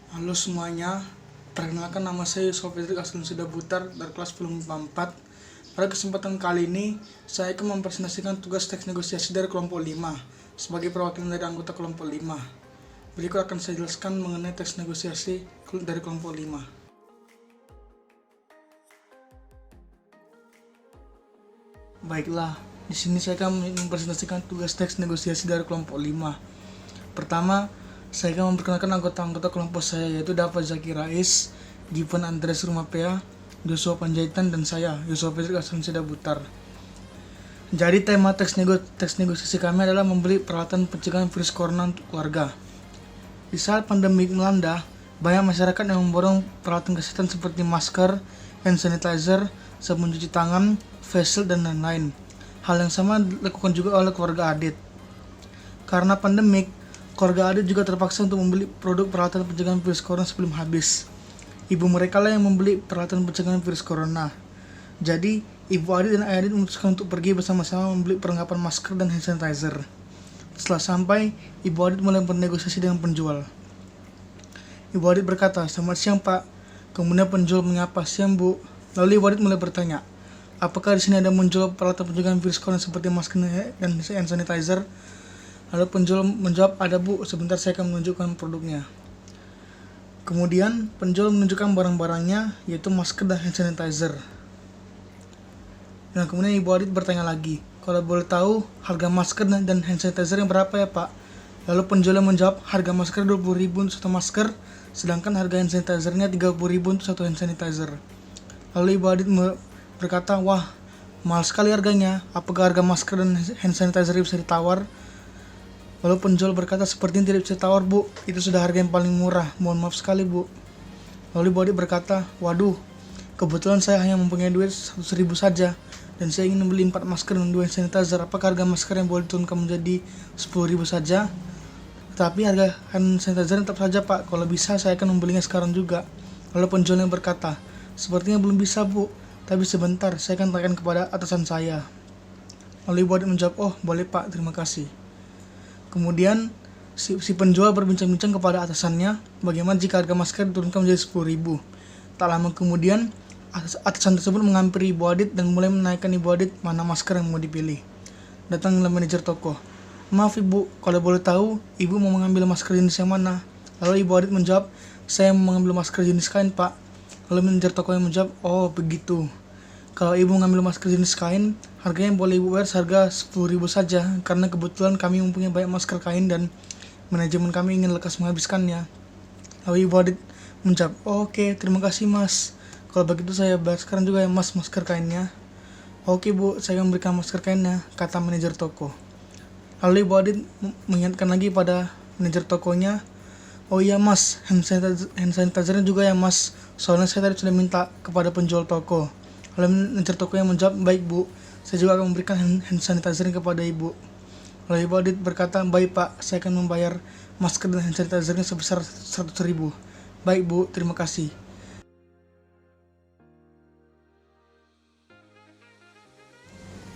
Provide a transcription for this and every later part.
Halo semuanya, perkenalkan nama saya Yusuf Fitri Aslan Sudabutar dari kelas film 4. Pada kesempatan kali ini, saya akan mempresentasikan tugas teks negosiasi dari kelompok 5 sebagai perwakilan dari anggota kelompok 5. Berikut akan saya jelaskan mengenai teks negosiasi dari kelompok 5. Baiklah, di sini saya akan mempresentasikan tugas teks negosiasi dari kelompok 5. Pertama, saya akan memperkenalkan anggota-anggota kelompok saya, yaitu Dava Zaki Rais, Given Andres Rumapea, Joshua Panjaitan, dan saya, Yusuf Fitri Aslan Sudabutar. Jadi tema teks negosiasi kami adalah membeli peralatan pencegahan virus corona untuk keluarga. Di saat pandemi melanda, banyak masyarakat yang memborong peralatan kesehatan seperti masker, hand sanitizer, sabun cuci tangan, face shield, dan lain-lain. Hal yang sama dilakukan juga oleh keluarga Adit. Karena pandemik, keluarga Adit juga terpaksa untuk membeli produk peralatan pencegahan virus corona sebelum habis. Ibu mereka lah yang membeli peralatan pencegahan virus corona. Jadi, Ibu Adit dan Ayah Adit memutuskan untuk pergi bersama-sama membeli perlengkapan masker dan hand sanitizer. Setelah sampai, Ibu Adit mulai bernegosiasi dengan penjual. Ibu Adit berkata, "Selamat siang, Pak." Kemudian penjual menyapa, "Siang, Bu." Lalu Ibu Adit mulai bertanya, "Apakah di sini ada menjual peralatan pencegahan virus corona seperti masker dan hand sanitizer?" Lalu penjual menjawab, "Ada, Bu, sebentar saya akan menunjukkan produknya." Kemudian penjual menunjukkan barang-barangnya, yaitu masker dan hand sanitizer. Nah, kemudian Ibu Adit bertanya lagi, "Kalau boleh tahu, harga masker dan hand sanitizer yang berapa ya, Pak?" Lalu penjual menjawab, "Harga masker 20.000 untuk satu masker, sedangkan harga hand sanitizernya 30.000 untuk satu hand sanitizer." Lalu Ibu Adit berkata, "Wah, mahal sekali harganya. Apakah harga masker dan hand sanitizer bisa ditawar?" Lalu penjual berkata, "Sepertinya tidak bisa tawar, Bu. Itu sudah harga yang paling murah. Mohon maaf sekali, Bu." Lalu Ibu Adit berkata, "Waduh, kebetulan saya hanya mempunyai duit 100.000 saja, dan saya ingin membeli 4 masker dan 2 hand sanitizer. Apakah harga masker yang boleh diturunkan menjadi 10.000 saja? Tapi harga hand sanitizer tetap saja, Pak. Kalau bisa, saya akan membelinya sekarang juga." Lalu penjual yang berkata, "Sepertinya belum bisa, Bu. Tapi sebentar, saya akan tanyakan kepada atasan saya." Lalu Ibu Adit menjawab, "Oh, boleh, Pak. Terima kasih." Kemudian si penjual berbincang-bincang kepada atasannya bagaimana jika harga masker diturunkan menjadi 10.000. Tak lama kemudian atasan tersebut menghampiri Ibu Adit dan mulai menaikkan Ibu Adit mana masker yang mau dipilih. Datanglah manajer toko. "Maaf, Ibu, kalau boleh tahu Ibu mau mengambil masker jenis yang mana?" Lalu Ibu Adit menjawab, "Saya mau mengambil masker jenis kain, Pak." Lalu manajer toko yang menjawab, "Oh, begitu. Kalau Ibu mengambil masker jenis kain, harganya yang boleh Ibu bayar seharga 10.000 saja, karena kebetulan kami mempunyai banyak masker kain dan manajemen kami ingin lekas menghabiskannya." Lalu Ibu Adit menjawab, "Oh, oke, terima kasih, Mas. Kalau begitu saya bayar sekarang juga ya, Mas, masker kainnya." "Oke, Bu, saya memberikan masker kainnya," kata manajer toko. Lalu Ibu Adit mengingatkan lagi pada manajer tokonya, "Oh iya, Mas, hand sanitizer juga ya, Mas. Soalnya saya tadi sudah minta kepada penjual toko." Lalu manajer toko yang menjawab, "Baik, Bu, saya juga akan memberikan hand sanitizer kepada Ibu." Lalu Ibu Adit berkata, "Baik, Pak, saya akan membayar masker dan hand sanitizernya sebesar 100.000. "Baik, Bu, terima kasih."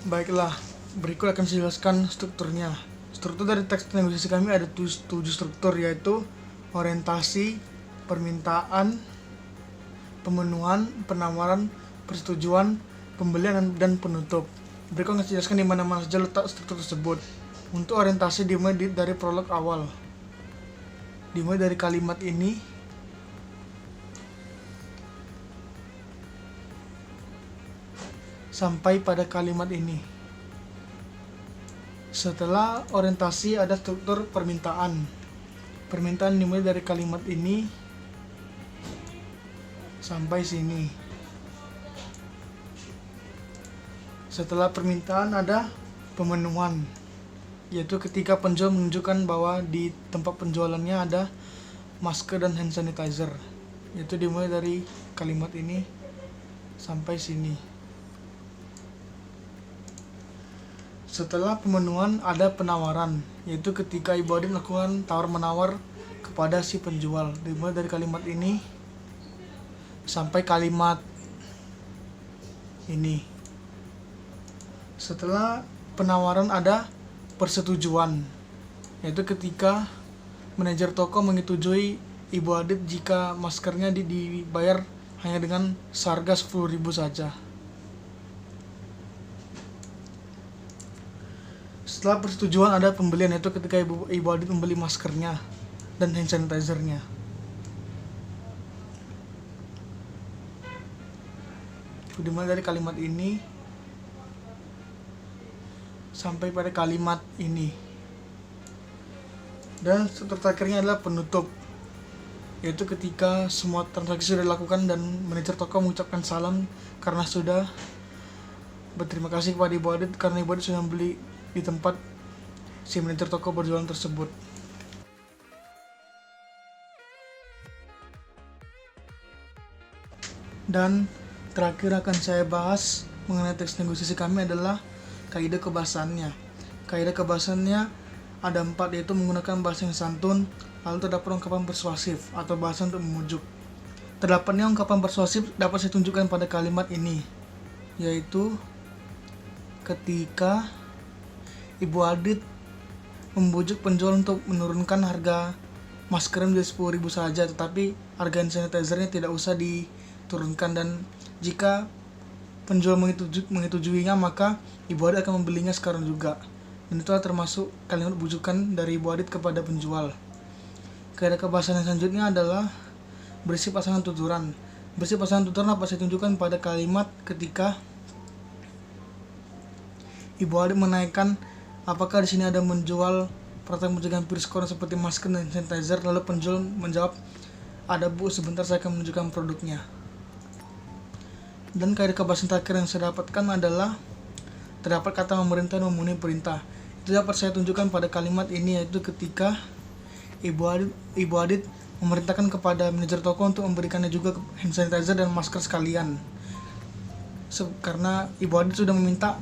Baiklah, berikut akan saya jelaskan strukturnya. Struktur dari teks negosiasi kami ada 7 struktur, yaitu orientasi, permintaan, pemenuhan, penawaran, persetujuan, pembelian, dan penutup. Berikut akan saya jelaskan di mana-mana saja letak struktur tersebut. Untuk orientasi dimulai dari prolog awal. Dimulai dari kalimat ini sampai pada kalimat ini. Setelah orientasi ada struktur permintaan. Permintaan dimulai dari kalimat ini sampai sini. Setelah permintaan ada pemenuhan, yaitu ketika penjual menunjukkan bahwa di tempat penjualannya ada masker dan hand sanitizer, yaitu dimulai dari kalimat ini sampai sini. Setelah pemenuhan ada penawaran, yaitu ketika Ibu Adit melakukan tawar-menawar kepada si penjual, dimulai dari kalimat ini sampai kalimat ini. Setelah penawaran ada persetujuan, yaitu ketika manajer toko menyetujui Ibu Adit jika maskernya dibayar hanya dengan seharga 10.000 saja. Setelah persetujuan ada pembelian, yaitu ketika Ibu Adit membeli maskernya dan hand sanitizer-nya. Dimulai dari kalimat ini sampai pada kalimat ini. Dan terakhirnya adalah penutup, yaitu ketika semua transaksi sudah dilakukan dan manajer toko mengucapkan salam karena sudah berterima kasih kepada Ibu Adit karena Ibu Adit sudah membeli di tempat si manajer toko berjualan tersebut. Dan terakhir akan saya bahas mengenai teks negosiasi kami adalah kaidah kebahasannya. Kaidah kebahasannya ada 4, yaitu menggunakan bahasa yang santun, lalu terdapat ungkapan persuasif atau bahasa untuk memujuk. Terdapatnya ungkapan persuasif dapat saya tunjukkan pada kalimat ini, yaitu ketika Ibu Adit membujuk penjual untuk menurunkan harga masker menjadi 10.000 saja, tetapi harga hand sanitizer-nya tidak usah diturunkan, dan jika penjual menyetujuinya maka Ibu Adit akan membelinya sekarang juga. Dan itulah termasuk kalimat bujukan dari Ibu Adit kepada penjual. Kaidah kebahasan yang selanjutnya adalah berisi pasangan tuturan. Berisi pasangan tuturan dapat saya tunjukkan pada kalimat ketika Ibu Adit menaikkan apakah di sini ada menjual peralatan pencegahan virus corona seperti masker dan sanitizer, lalu penjual menjawab, ada Bu, sebentar saya akan menunjukkan produknya. Dan kaidah kebahasan terakhir yang saya dapatkan adalah terdapat kata memerintah dan memenuhi perintah. Itu dapat saya tunjukkan pada kalimat ini, yaitu ketika Ibu Adit memerintahkan kepada manajer toko untuk memberikannya juga hand sanitizer dan masker sekalian. Karena Ibu Adit sudah meminta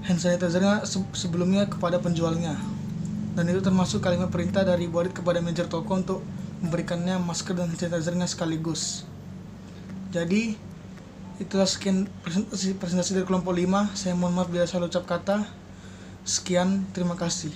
hand sanitizer-nya sebelumnya kepada penjualnya. Dan itu termasuk kalimat perintah dari Ibu Adit kepada manajer toko untuk memberikannya masker dan hand sanitizer-nya sekaligus. Jadi itulah sekian presentasi dari kelompok 5. Saya mohon maaf bila salah ucap kata. Sekian, terima kasih.